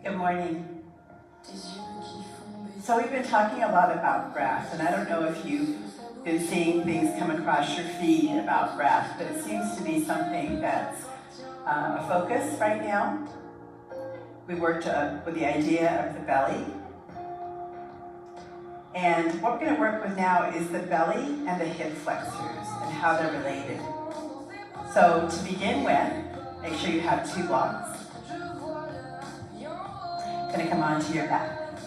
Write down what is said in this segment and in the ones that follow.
Good morning. So we've been talking a lot about breath, and I don't know if you've been seeing things come across your feed about breath, but it seems to be something that's a focus right now. We worked with the idea of the belly. And what we're going to work with now is the belly and the hip flexors and how they're related. So to begin with, make sure you have 2 blocks. Going to come onto your back.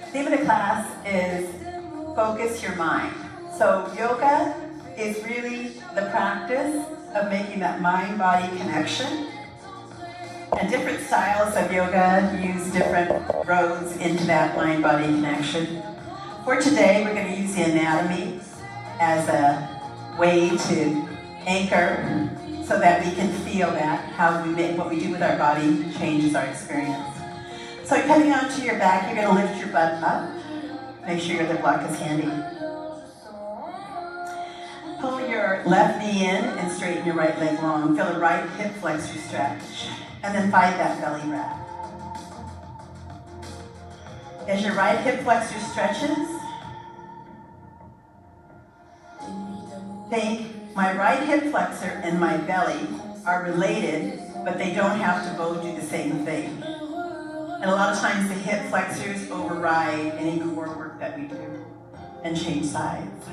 The name of the class is Focus Your Mind. So yoga is really the practice of making that mind-body connection. And different styles of yoga use different roads into that mind-body connection. For today, we're going to use the anatomy as a way to anchor so that we can feel that how we make what we do with our body changes our experience. So coming onto your back, you're going to lift your butt up. Make sure your other block is handy. Pull your left knee in and straighten your right leg long. Feel the right hip flexor stretch. And then find that belly wrap. As your right hip flexor stretches, think my right hip flexor and my belly are related, but they don't have to both do the same thing. And a lot of times the hip flexors override any core work that we do and change sides.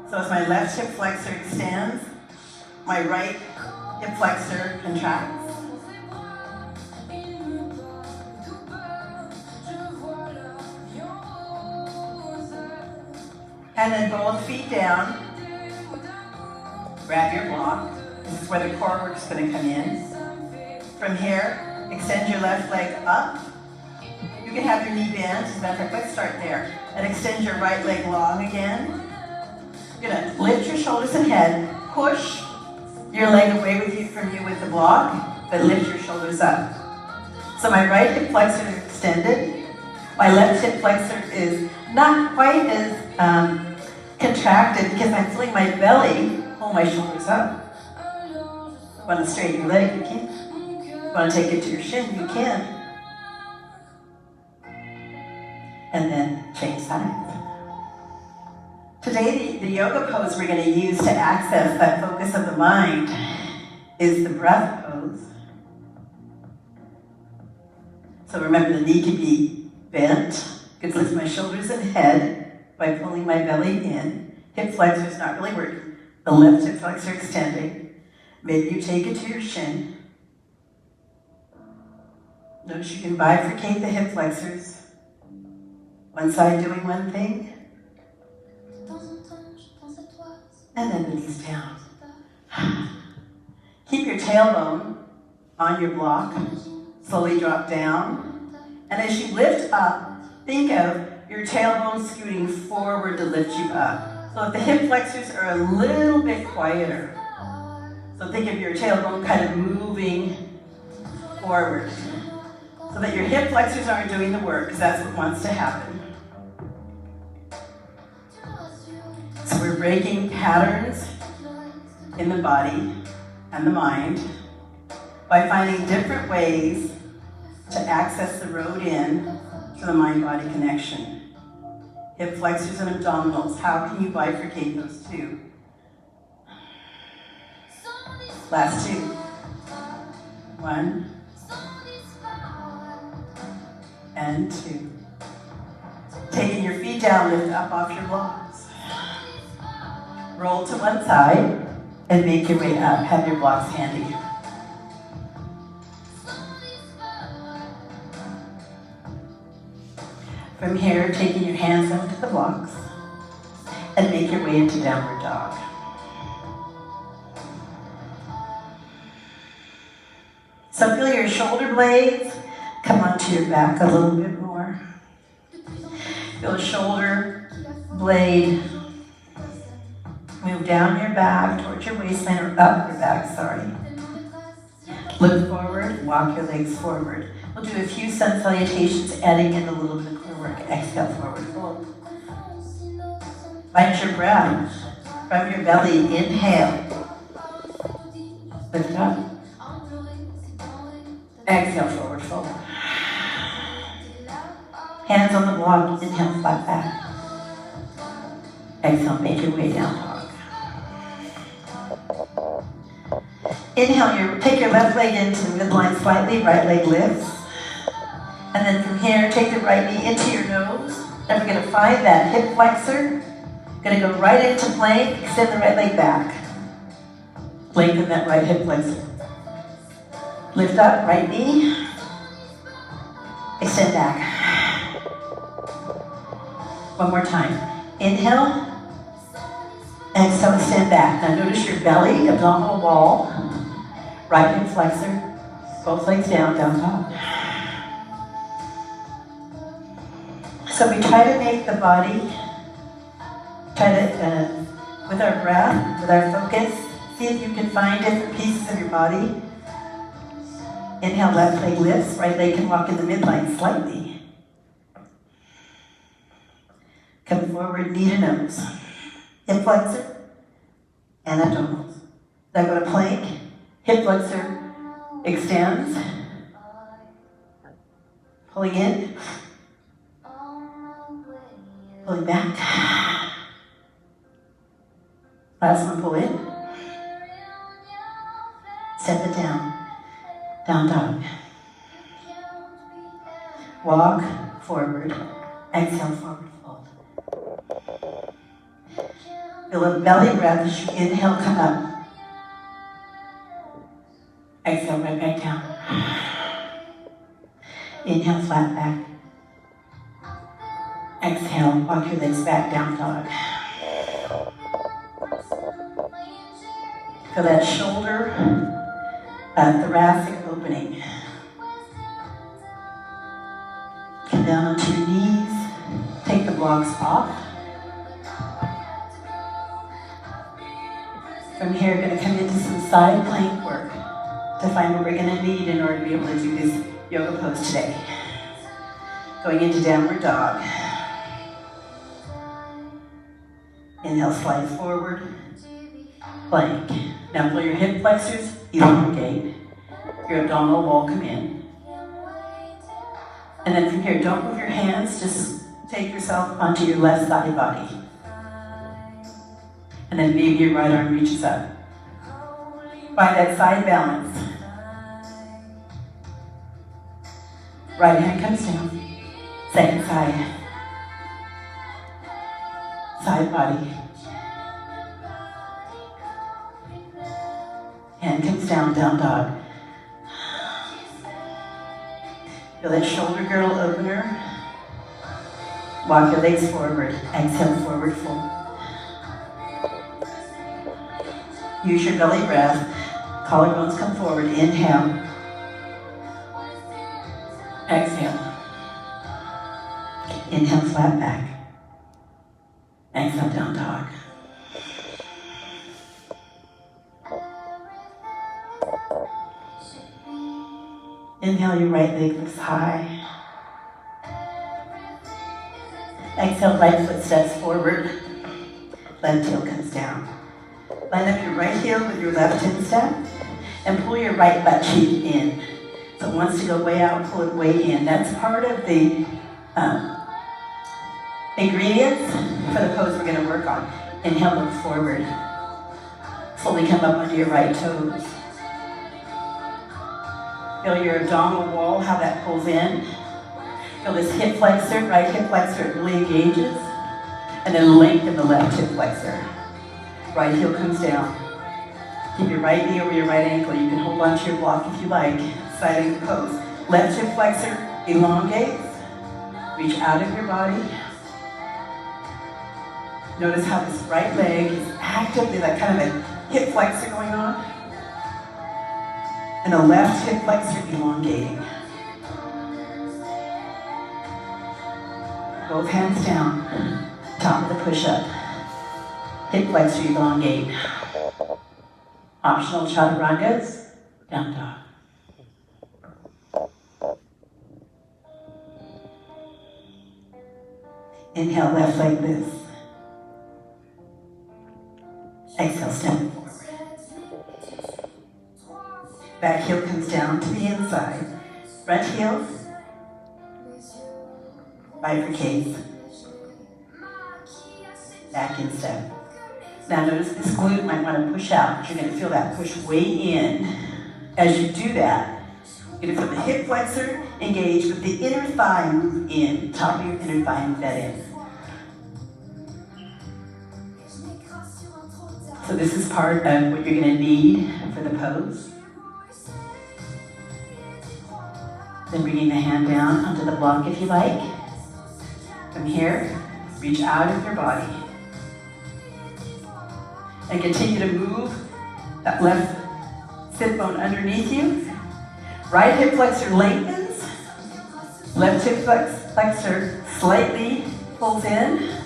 So as my left hip flexor extends, my right hip flexor contracts. And then both feet down. Grab your block. This is where the core work is going to come in. From here, extend your left leg up. You can have your knee bent. Let's start there. And extend your right leg long again. You're going to lift your shoulders and head. Push your leg away from you with the block, but lift your shoulders up. So my right hip flexor is extended. My left hip flexor is not quite as contracted because I'm feeling my belly pull my shoulders up. Want to straighten your leg, you can. Want to take it to your shin, you can. And then change sides. Today, the yoga pose we're going to use to access that focus of the mind is the breath pose. So remember, the knee can be bent. I can lift my shoulders and head by pulling my belly in. Hip flexor is not really working. The left hip flexor extending. Maybe you take it to your shin. Notice you can bifurcate the hip flexors. One side doing one thing. And then release down. Keep your tailbone on your block. Slowly drop down. And as you lift up, think of your tailbone scooting forward to lift you up. So if the hip flexors are a little bit quieter, so think of your tailbone kind of moving forward so that your hip flexors aren't doing the work, because that's what wants to happen. So we're breaking patterns in the body and the mind by finding different ways to access the road in to the mind-body connection. Hip flexors and abdominals, how can you bifurcate those two? Last 2. 1 and 2. Taking your feet down, lift up off your blocks. Roll to one side and make your way up. Have your blocks handy. From here, taking your hands up to the blocks and make your way into downward dog. So feel your shoulder blades come onto your back a little bit more. Feel the shoulder blade move down your back towards your waistline, or up your back, sorry. Look forward, walk your legs forward. We'll do a few sun salutations, adding in a little bit of core work. Exhale, forward fold. Find your breath from your belly. Inhale. Lift up. Exhale, forward fold. Hands on the block, inhale, flat back. Exhale, make your way down dog. Inhale, take your left leg into the midline slightly, right leg lifts. And then from here, take the right knee into your nose. And we're gonna find that hip flexor. Gonna go right into plank, extend the right leg back. Lengthen that right hip flexor. Lift up, right knee. Extend back. One more time. Inhale. Exhale, extend back. Now notice your belly, abdominal wall. Right hip flexor. Both legs down, down dog. So we try to make the body, with our breath, with our focus, see if you can find different pieces of your body. Inhale, left leg lifts, right leg can walk in the midline slightly. Come forward, knee to nose. Hip flexor and abdominals. Now go to plank, hip flexor extends. Pulling in. Pulling back. Last one, pull in. Step it down. Down dog. Walk forward. Exhale, forward fold. Feel a belly breath as you inhale, come up. Exhale, right back down. Inhale, flat back. Exhale, walk your legs back, down dog. Feel that shoulder, thoracic opening. Come down onto your knees, take the blocks off. From here, we're going to come into some side plank work to find what we're going to need in order to be able to do this yoga pose today. Going into downward dog. Inhale, slide forward, plank. Now pull your hip flexors, elongate. Your abdominal wall come in. And then from here, don't move your hands, just take yourself onto your left side body. And then maybe your right arm reaches up. Find that side balance. Right hand comes down. Second side. Side body. Hand comes down, down dog. Feel that shoulder girdle opener. Walk your legs forward. Exhale, forward fold. Use your belly breath. Collarbones come forward. Inhale. Exhale. Inhale, flat back. Exhale, down dog. Inhale, your right leg lifts high. Exhale, right foot steps forward. Left heel comes down. Line up your right heel with your left instep and pull your right butt cheek in. So it wants to go way out, pull it way in. That's part of the ingredients for the pose we're going to work on. Inhale, look forward. Slowly come up onto your right toes. Feel your abdominal wall, how that pulls in. Feel this hip flexor, right hip flexor, it really engages. And then lengthen the left hip flexor. Right heel comes down. Keep your right knee over your right ankle. You can hold onto your block if you like. Side angle pose. Left hip flexor elongates. Reach out of your body. Notice how this right leg is actively, that kind of a hip flexor going on. And the left hip flexor elongating. Both hands down. Top of the push-up. Hip flexor elongate. Optional chaturangas. Down dog. Inhale, left leg lifts. Exhale, step forward. Back heel comes down to the inside. Front heel, bifurcate, back in step. Now notice this glute might want to push out. You're going to feel that push way in. As you do that, you're going to feel the hip flexor engage with the inner thigh move in. Top of your inner thigh, move that in. So this is part of what you're going to need for the pose. Then bringing the hand down onto the block if you like. From here, reach out of your body. And continue to move that left sit bone underneath you. Right hip flexor lengthens. Left hip flexor slightly pulls in.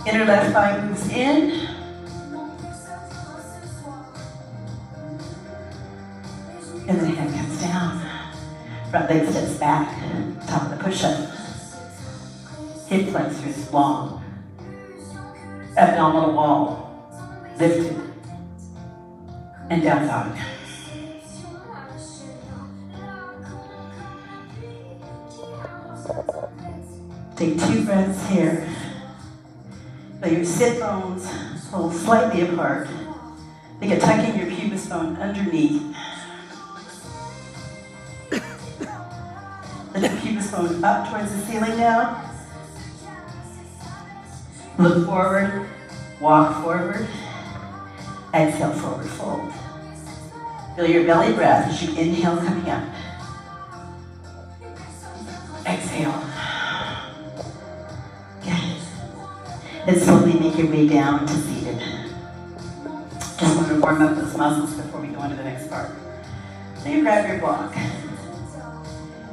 Inner left thigh moves in. And the hand comes down. Front leg steps back. Top of the push-up. Hip flexors long. Abdominal wall lifted. And down dog. Take 2 breaths here. Let your sit bones pull slightly apart. Think of tucking your pubis bone underneath. Let your pubis bone up towards the ceiling now. Look forward, walk forward. Exhale, forward fold. Feel your belly breath as you inhale, coming up. Exhale. Good. And slowly make your way down to seated. Just want to warm up those muscles before we go into the next part. So you grab your block.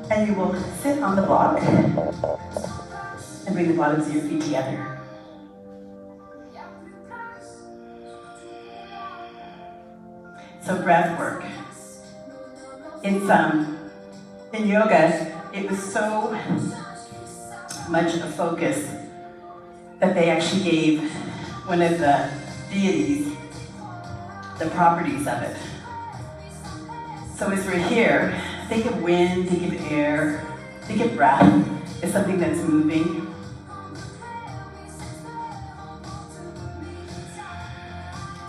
And you will sit on the block and bring the bottoms of your feet together. So breath work. It's in yoga, it was so much a focus that they actually gave one of the deities the properties of it. So as we're here, think of wind, think of air, think of breath as something that's moving.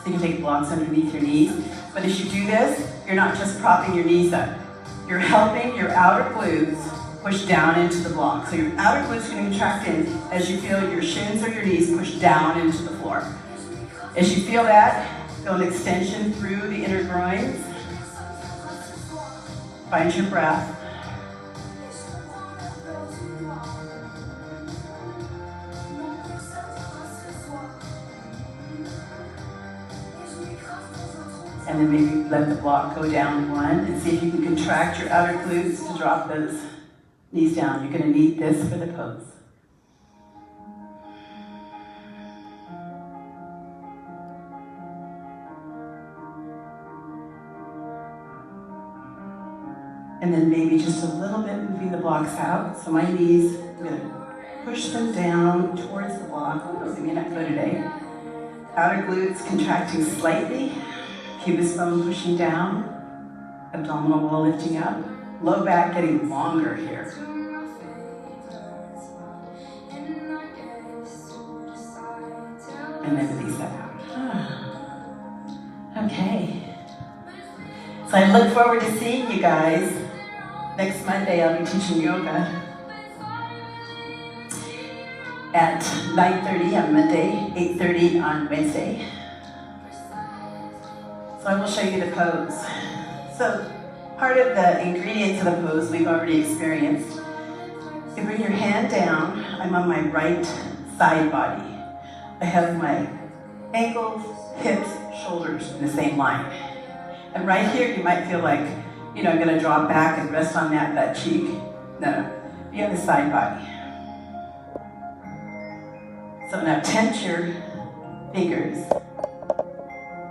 So you can take blocks underneath your knees. But as you do this, you're not just propping your knees up. You're helping your outer glutes push down into the block. So your outer glutes are going to contract in as you feel your shins or your knees push down into the floor. As you feel that, feel an extension through the inner groins. Find your breath. And then maybe let the block go down one and see if you can contract your outer glutes to drop those knees down. You're going to need this for the pose. And then maybe just a little bit moving the blocks out. So my knees, I'm going to push them down towards the block. Oh, they may not go today. Outer glutes contracting slightly. Pubis bone pushing down. Abdominal wall lifting up. Low back getting longer here. And then release that out. Okay. So I look forward to seeing you guys. Next Monday I'll be teaching yoga at 9:30 on Monday, 8:30 on Wednesday. So I will show you the pose. So part of the ingredients of the pose we've already experienced. You bring your hand down. I'm on my right side body. I have my ankles, hips, shoulders in the same line. And right here you might feel like, I'm going to drop back and rest on that cheek. No. Be on the side body. So now tense your fingers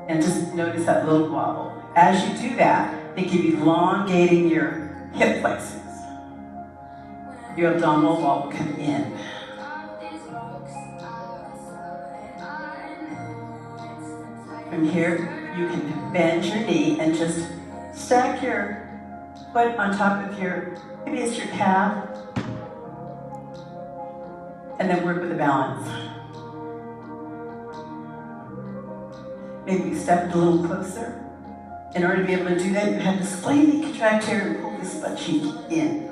and just notice that little wobble. As you do that, think of elongating your hip flexors. Your abdominal wall will come in. From here, you can bend your knee and just stack your foot on top of your, maybe it's your calf, and then work with the balance. Maybe you step a little closer. In order to be able to do that, you have to slightly contract here and pull this butt cheek in.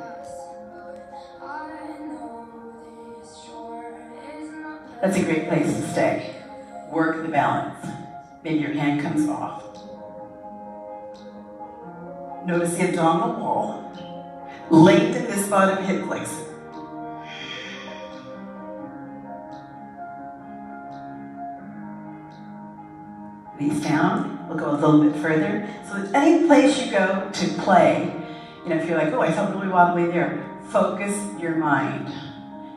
That's a great place to stay. Work the balance. Maybe your hand comes off. Notice the abdominal wall. Lengthen this bottom hip flexor. Release down. We'll go a little bit further. So at any place you go to play, if you're like, oh, I felt really wobbly there, focus your mind.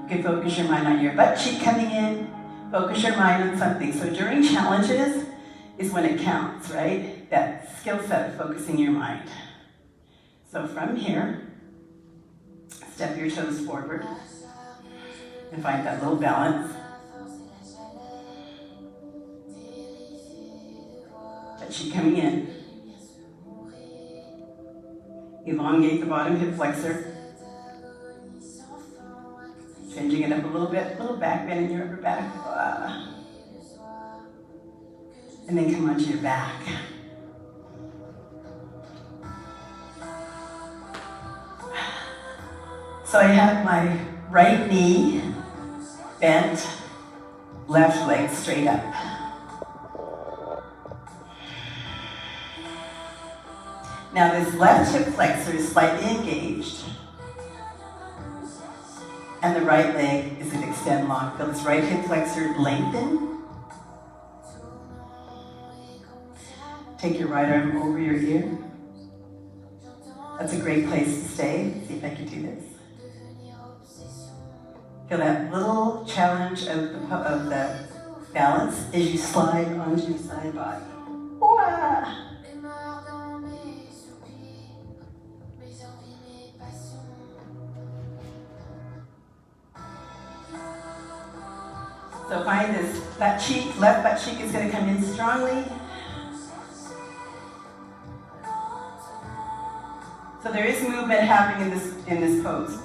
You can focus your mind on your butt cheek coming in. Focus your mind on something. So during challenges is when it counts, right? That skill set of focusing your mind. So from here, step your toes forward and find that little balance. Butt cheek coming in. Elongate the bottom hip flexor. Changing it up a little bit, little back bend in your upper back. And then come onto your back. So I have my right knee bent, left leg straight up. Now this left hip flexor is slightly engaged. And the right leg is an extend long. Feel this right hip flexor lengthen. Take your right arm over your ear. That's a great place to stay. See if I can do this. Feel that little challenge of the balance as you slide onto your side body. Wah! So find this butt cheek, left butt cheek is going to come in strongly. So there is movement happening in this pose.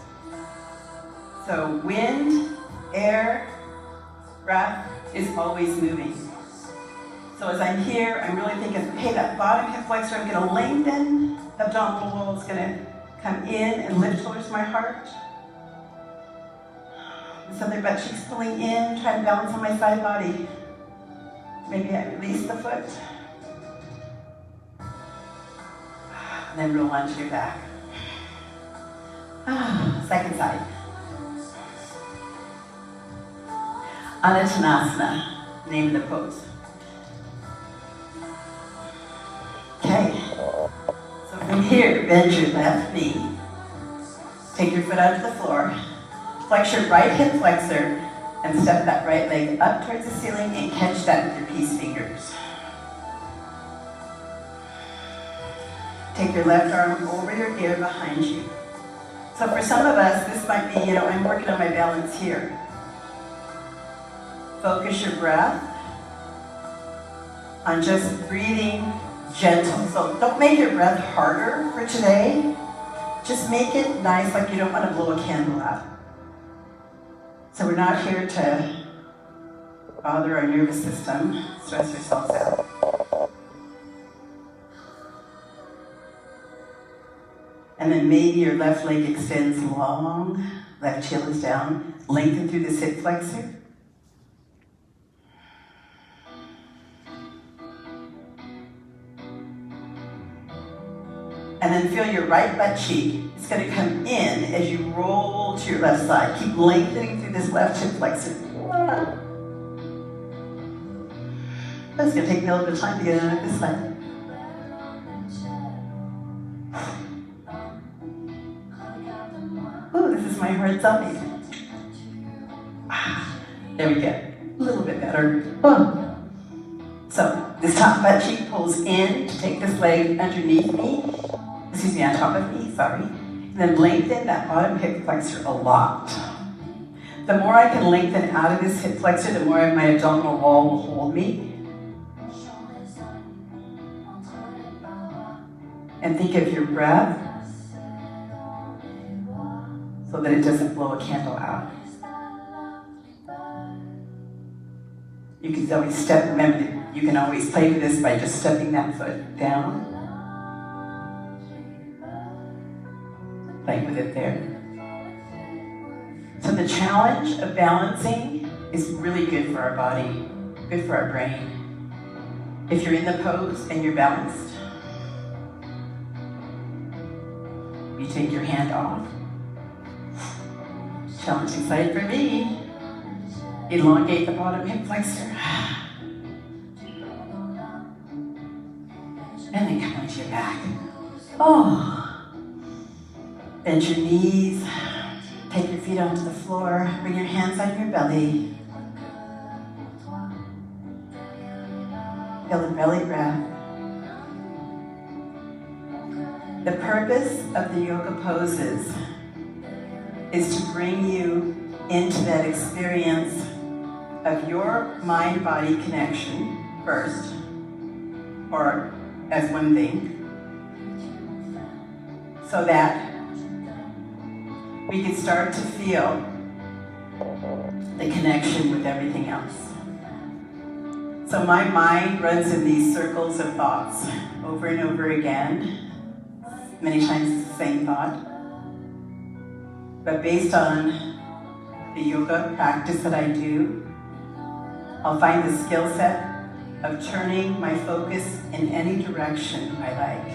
So wind, air, breath is always moving. So as I'm here, I'm really thinking, hey, that bottom hip flexor, I'm going to lengthen. The abdominal wall is going to come in and lift towards my heart. This other butt cheek's pulling in, try to balance on my side body. Maybe I release the foot. And then roll onto your back. Second side. Anantanasana, name of the pose. Okay. So from here, bend your left knee. Take your foot onto the floor. Flex your right hip flexor and step that right leg up towards the ceiling and catch that with your peace fingers. Take your left arm over your ear behind you. So for some of us, this might be, I'm working on my balance here. Focus your breath on just breathing gentle. So don't make your breath harder for today. Just make it nice, like you don't want to blow a candle out. So we're not here to bother our nervous system, stress yourselves out. And then maybe your left leg extends long, left heel is down, lengthen through this hip flexor. And then feel your right butt cheek. It's going to come in as you roll to your left side. Keep lengthening through this left hip flexor. It's going to take me a little bit of time to get out of this side. Oh, this is my hard side. There we go. A little bit better. Oh. So this top butt cheek pulls in to take this leg underneath me. Excuse me, on top of me, sorry. And then lengthen that bottom hip flexor a lot. The more I can lengthen out of this hip flexor, the more my abdominal wall will hold me. And think of your breath so that it doesn't blow a candle out. You can always step, remember that you can always play with this by just stepping that foot down. Play with it there. So the challenge of balancing is really good for our body, good for our brain. If you're in the pose and you're balanced, you take your hand off. Challenging side for me. Elongate the bottom hip flexor. And then come onto your back. Oh. Bend your knees. Take your feet onto the floor. Bring your hands on your belly. Feel the belly breath. The purpose of the yoga poses is to bring you into that experience of your mind-body connection first, or as one thing, so that we can start to feel the connection with everything else. So my mind runs in these circles of thoughts over and over again, many times it's the same thought. But based on the yoga practice that I do, I'll find the skill set of turning my focus in any direction I like.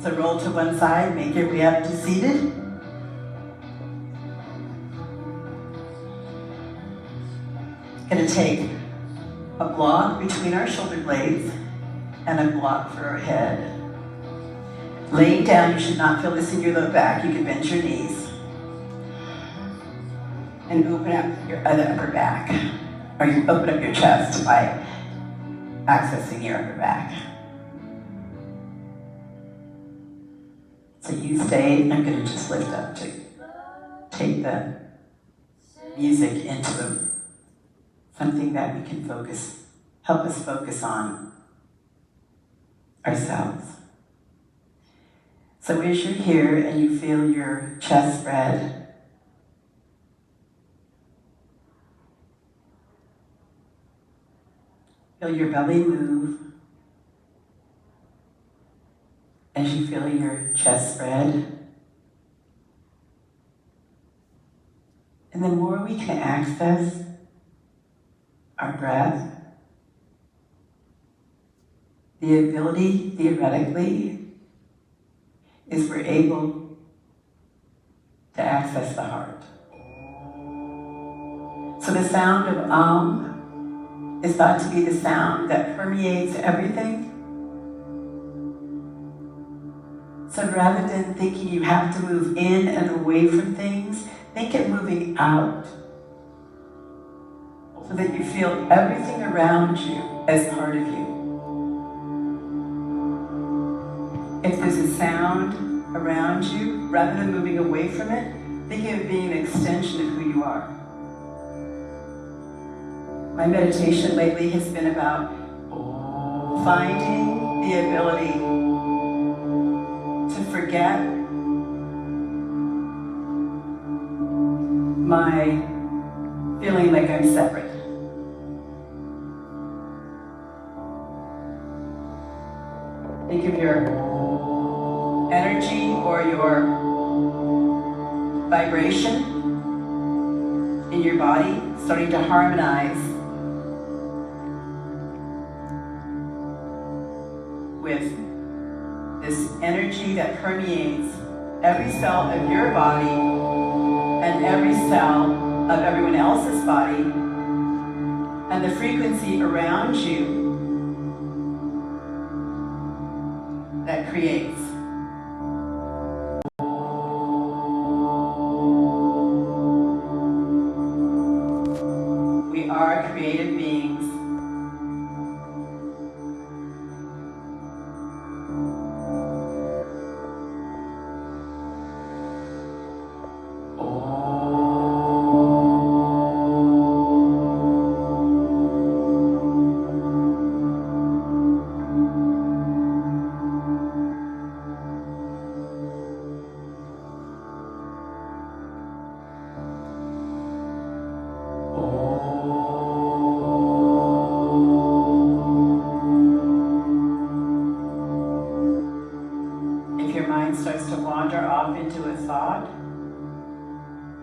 So roll to one side, make your way up to seated. Gonna take a block between our shoulder blades and a block for our head. Laying down, you should not feel this in your low back. You can bend your knees and open up your other upper back, or you open up your chest by accessing your upper back. So you stay. I'm going to just lift up to take the music into something that we can help us focus on ourselves. So as you're here and you feel your chest spread, feel your belly move as you feel your chest spread. And the more we can access our breath, the ability, theoretically, is we're able to access the heart. So the sound of is thought to be the sound that permeates everything. So rather than thinking you have to move in and away from things, think it moving out, so that you feel everything around you as part of you. If there's a sound around you, rather than moving away from it, think of it being an extension of who you are. My meditation lately has been about finding the ability to forget my feeling like I'm separate. Think of your energy or your vibration in your body starting to harmonize with this energy that permeates every cell of your body and every cell of everyone else's body, and the frequency around you that creates. We are creative beings.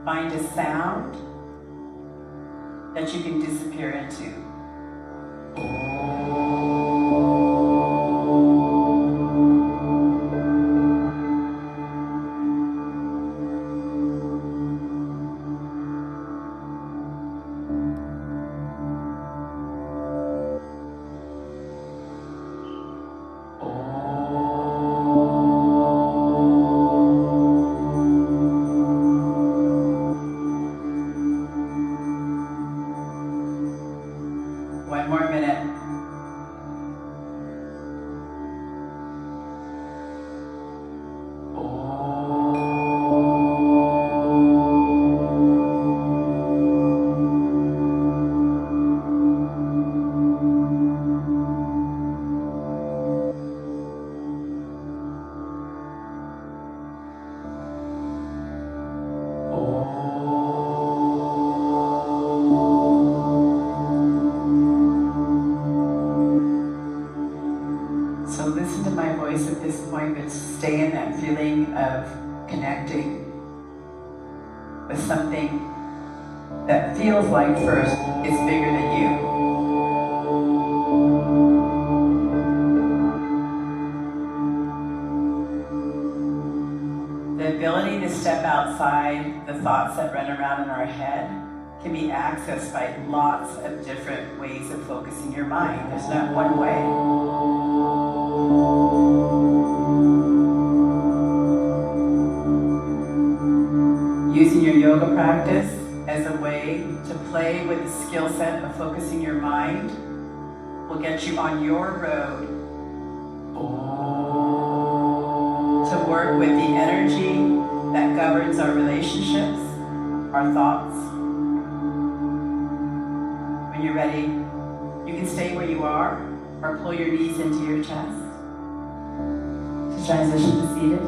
Find a sound that you can disappear into. One more minute. So listen to my voice at this point, but stay in that feeling of connecting with something that feels like first is bigger than you. The ability to step outside the thoughts that run around in our head can be accessed by lots of different ways of focusing your mind. There's not one way. Using your yoga practice as a way to play with the skill set of focusing your mind will get you on your road to work with the energy that governs our relationships, our thoughts. When you're ready, you can stay where you are or pull your knees into your chest. To transition to seated.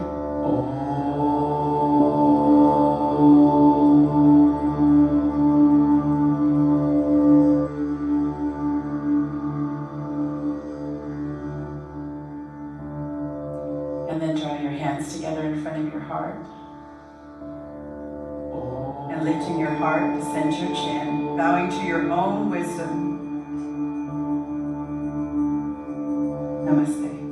And then draw your hands together in front of your heart. And lifting your heart, descend your chin, bowing to your own wisdom. Namaste.